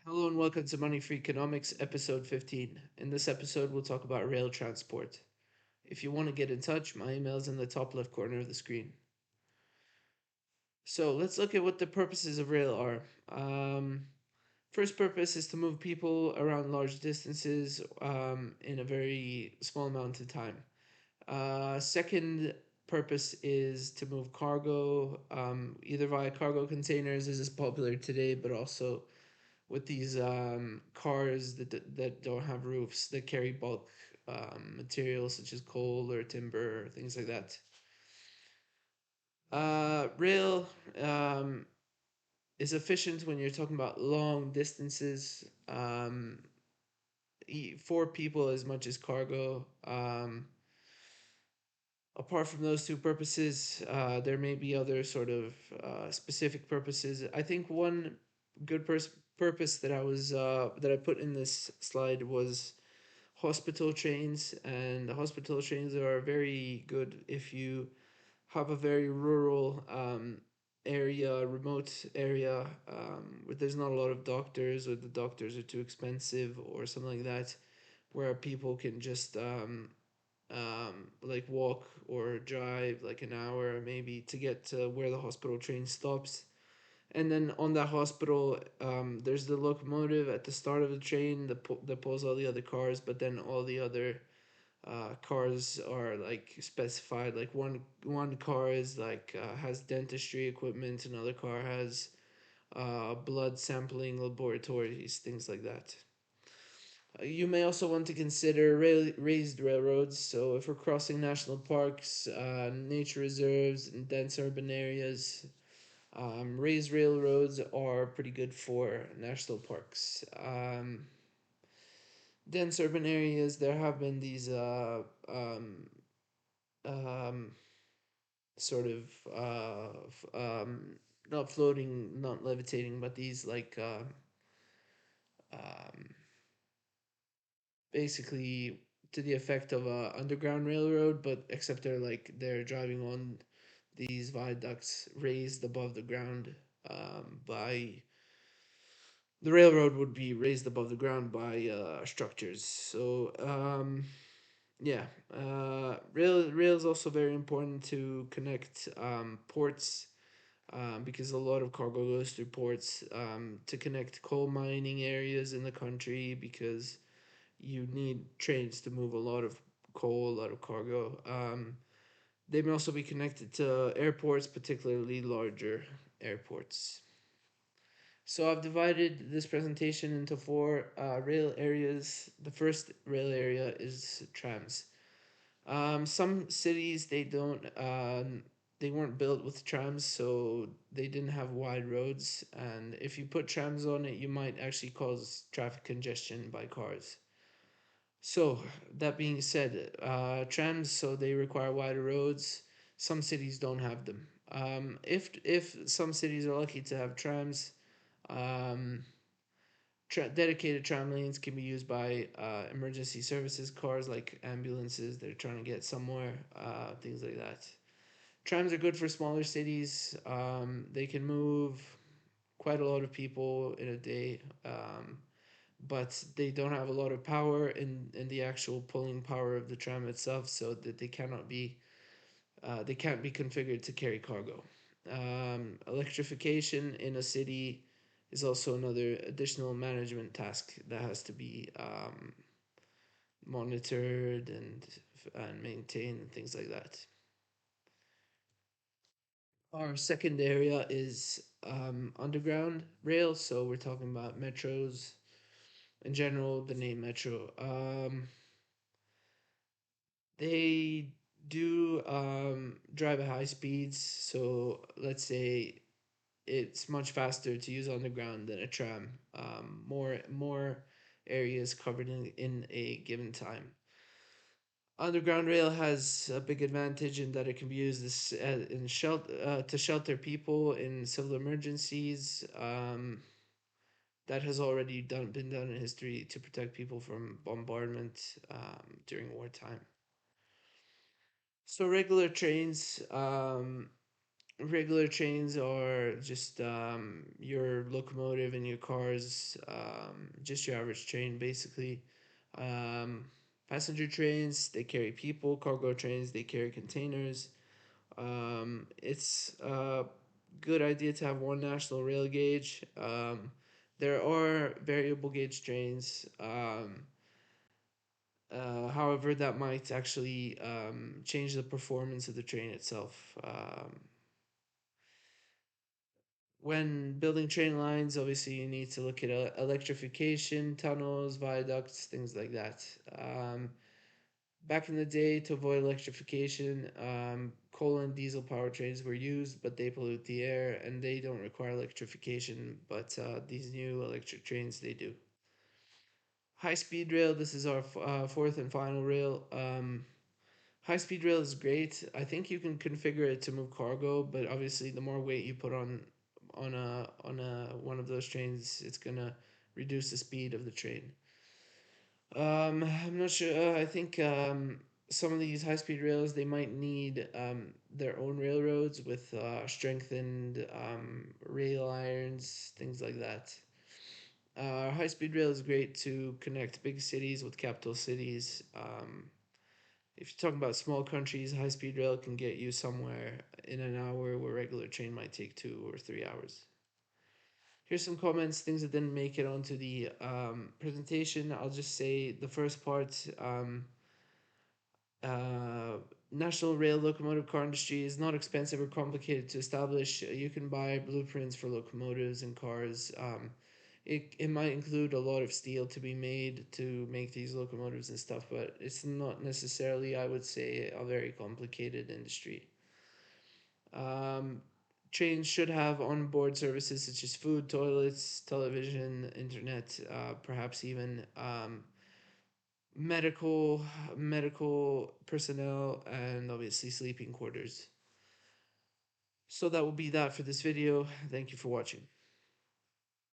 Hello and welcome to Money Free Economics, episode 15. In this episode, we'll talk about rail transport. If you want to get in touch, my email is in the top left corner of the screen. So let's look at what the purposes of rail are. First purpose is to move people around large distances in a very small amount of time. Second purpose is to move cargo, either via cargo containers, as is popular today, but also with these cars that don't have roofs that carry bulk materials such as coal or timber or things like that. Rail is efficient when you're talking about long distances. For people as much as cargo. Apart from those two purposes, there may be other sort of specific purposes. I think one good purpose that I put in this slide was hospital trains, and the hospital trains are very good if you have a very rural area, remote area, where there's not a lot of doctors, or the doctors are too expensive, or something like that, where people can just like walk or drive like an hour maybe to get to where the hospital train stops. And then on that hospital, there's the locomotive at the start of the train that pulls all the other cars, but then all the other cars are like specified. Like one car is like has dentistry equipment, another car has blood sampling laboratories, things like that. You may also want to consider raised railroads. So, if we're crossing national parks, nature reserves, and dense urban areas, raised railroads are pretty good for national parks. Dense urban areas, there have been these um, sort of not floating, not levitating, but these like um, basically to the effect of a underground railroad, but except they're driving on these viaducts raised above the ground by the railroad would be raised above the ground by structures. So yeah, rail is also very important to connect ports. Because a lot of cargo goes through ports to connect coal mining areas in the country, because you need trains to move a lot of coal, a lot of cargo. They may also be connected to airports, particularly larger airports. So I've divided this presentation into four rail areas. The first rail area is trams. Some cities they weren't built with trams, so they didn't have wide roads. And if you put trams on it, you might actually cause traffic congestion by cars. So that being said, trams, so they require wider roads. Some cities don't have them. If some cities are lucky to have trams, um, dedicated tram lanes can be used by emergency services cars like ambulances that are trying to get somewhere, things like that. Trams are good for smaller cities. They can move quite a lot of people in a day. But they don't have a lot of power in the actual pulling power of the tram itself, so that they can't be configured to carry cargo. Electrification in a city is also another additional management task that has to be monitored and maintained and things like that. Our second area is underground rail, so we're talking about metros in general. The name metro. They do drive at high speeds, so let's say it's much faster to use underground than a tram. More areas covered in a given time. Underground rail has a big advantage in that it can be used to shelter people in civil emergencies. That has already been done in history to protect people from bombardment during wartime. So regular trains, Regular trains are just your locomotive and your cars, just your average train basically. Um, Passenger trains, they carry people. Cargo trains, they carry containers. It's a good idea to have one national rail gauge. There are variable gauge trains. However, that might actually change the performance of the train itself. When building train lines, obviously you need to look at electrification, tunnels, viaducts, things like that. Back in the day, to avoid electrification, coal and diesel power trains were used, but they pollute the air and they don't require electrification. But these new electric trains, they do. High speed rail, this is our fourth and final rail. High speed rail is great. I think you can configure it to move cargo, but obviously the more weight you put on a one of those trains, it's gonna reduce the speed of the train. I'm not sure. I think some of these high speed rails they might need their own railroads with strengthened rail irons, things like that. High speed rail is great to connect big cities with capital cities. If you're talking about small countries, high speed rail can get you somewhere in an hour where regular train might take 2 or 3 hours. Here's some comments, things that didn't make it onto the presentation. I'll just say the first part. Uh, National rail locomotive car industry is not expensive or complicated to establish. You can buy blueprints for locomotives and cars. It might include a lot of steel to be made to make these locomotives and stuff, but it's not necessarily, I would say, a very complicated industry. Um, Trains should have onboard services such as food, toilets, television, internet, perhaps even medical personnel, and obviously sleeping quarters. So that will be that for this video. Thank you for watching.